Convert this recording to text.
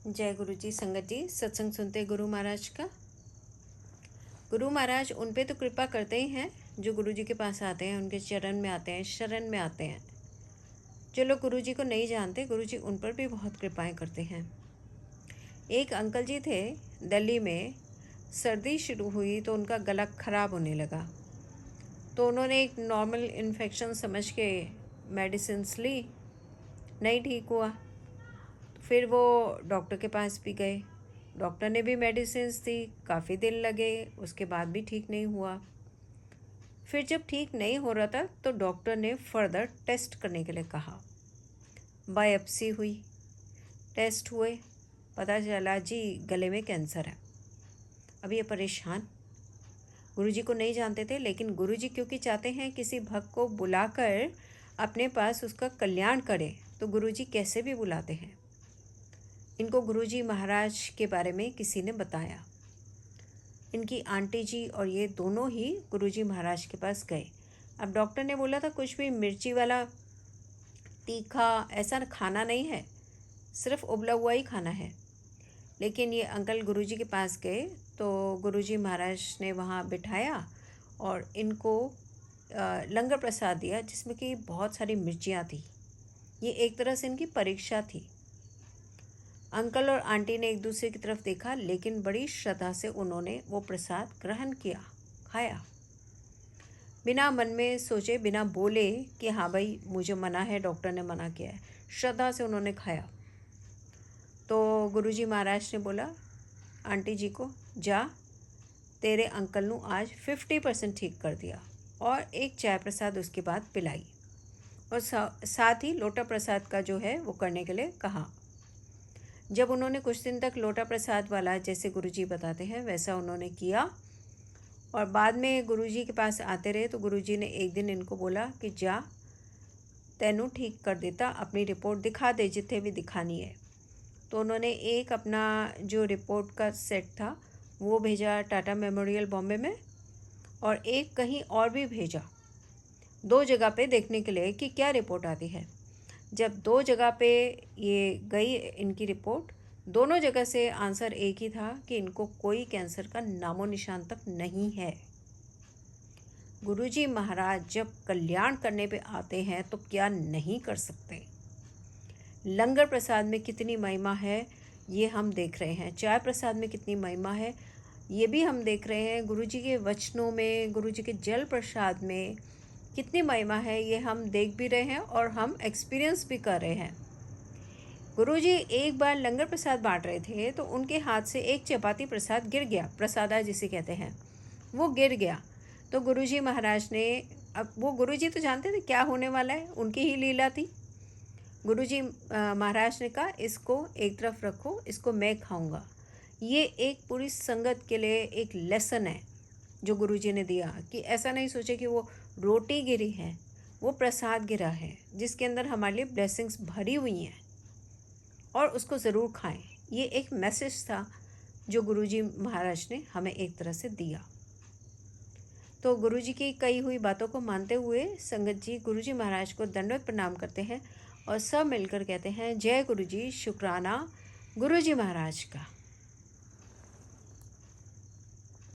जय गुरु जी। संगत जी, सत्संग सुनते गुरु महाराज का। गुरु महाराज उन पे तो कृपा करते ही हैं जो गुरु जी के पास आते हैं, उनके चरण में आते हैं, शरण में आते हैं। जो लोग गुरु जी को नहीं जानते, गुरु जी उन पर भी बहुत कृपाएं करते हैं। एक अंकल जी थे दिल्ली में, सर्दी शुरू हुई तो उनका गला खराब होने लगा। तो उन्होंने एक नॉर्मल इन्फेक्शन समझ के मेडिसिन्स ली, नहीं ठीक हुआ। फिर वो डॉक्टर के पास भी गए, डॉक्टर ने भी मेडिसिन्स दी, काफ़ी दिन लगे, उसके बाद भी ठीक नहीं हुआ। फिर जब ठीक नहीं हो रहा था तो डॉक्टर ने फर्दर टेस्ट करने के लिए कहा। बायोप्सी हुई, टेस्ट हुए, पता चला जी गले में कैंसर है। अब ये परेशान, गुरुजी को नहीं जानते थे, लेकिन गुरुजी क्योंकि चाहते हैं किसी भक्त को बुलाकर अपने पास उसका कल्याण करे, तो गुरुजी कैसे भी बुलाते हैं। इनको गुरुजी महाराज के बारे में किसी ने बताया। इनकी आंटी जी और ये दोनों ही गुरुजी महाराज के पास गए। अब डॉक्टर ने बोला था कुछ भी मिर्ची वाला, तीखा ऐसा खाना नहीं है, सिर्फ उबला हुआ ही खाना है। लेकिन ये अंकल गुरुजी के पास गए तो गुरुजी महाराज ने वहाँ बिठाया और इनको लंगर प्रसाद दिया, जिसमें कि बहुत सारी मिर्चियाँ थी। ये एक तरह से इनकी परीक्षा थी। अंकल और आंटी ने एक दूसरे की तरफ देखा, लेकिन बड़ी श्रद्धा से उन्होंने वो प्रसाद ग्रहण किया, खाया, बिना मन में सोचे, बिना बोले कि हाँ भाई मुझे मना है, डॉक्टर ने मना किया है। श्रद्धा से उन्होंने खाया। तो गुरुजी महाराज ने बोला आंटी जी को, जा तेरे अंकल ने आज 50% ठीक कर दिया, और एक चाय प्रसाद उसके बाद पिलाई, और साथ ही लोटा प्रसाद का जो है वो करने के लिए कहा। जब उन्होंने कुछ दिन तक लोटा प्रसाद वाला, जैसे गुरुजी बताते हैं वैसा उन्होंने किया, और बाद में गुरुजी के पास आते रहे, तो गुरुजी ने एक दिन इनको बोला कि जा तेनू ठीक कर देता, अपनी रिपोर्ट दिखा दे जितने भी दिखानी है। तो उन्होंने एक अपना जो रिपोर्ट का सेट था वो भेजा टाटा मेमोरियल बॉम्बे में, और एक कहीं और भी भेजा, 2 जगह पे देखने के लिए कि क्या रिपोर्ट आती है। जब 2 जगह पे ये गई इनकी रिपोर्ट, दोनों जगह से आंसर एक ही था कि इनको कोई कैंसर का नामो निशान तक नहीं है। गुरुजी महाराज जब कल्याण करने पे आते हैं तो क्या नहीं कर सकते। लंगर प्रसाद में कितनी महिमा है ये हम देख रहे हैं, चाय प्रसाद में कितनी महिमा है ये भी हम देख रहे हैं, गुरुजी के वचनों में, गुरुजी के जल प्रसाद में कितनी महिमा है ये हम देख भी रहे हैं और हम एक्सपीरियंस भी कर रहे हैं। गुरुजी एक बार लंगर प्रसाद बांट रहे थे तो उनके हाथ से एक चपाती प्रसाद गिर गया, प्रसादा जिसे कहते हैं, वो गिर गया। तो गुरुजी महाराज ने, अब वो गुरुजी तो जानते थे क्या होने वाला है, उनकी ही लीला थी। गुरुजी महाराज ने कहा इसको एक तरफ रखो, इसको मैं खाऊंगा। ये एक पूरी संगत के लिए एक लेसन है जो गुरुजी ने दिया, कि ऐसा नहीं सोचे कि वो रोटी गिरी है, वो प्रसाद गिरा है जिसके अंदर हमारे लिए ब्लेसिंग्स भरी हुई हैं, और उसको ज़रूर खाएं। ये एक मैसेज था जो गुरुजी महाराज ने हमें एक तरह से दिया। तो गुरुजी की कही हुई बातों को मानते हुए संगत जी गुरुजी महाराज को दंडवत प्रणाम करते हैं और सब मिलकर कहते हैं जय गुरुजी, शुक्राना गुरुजी महाराज का।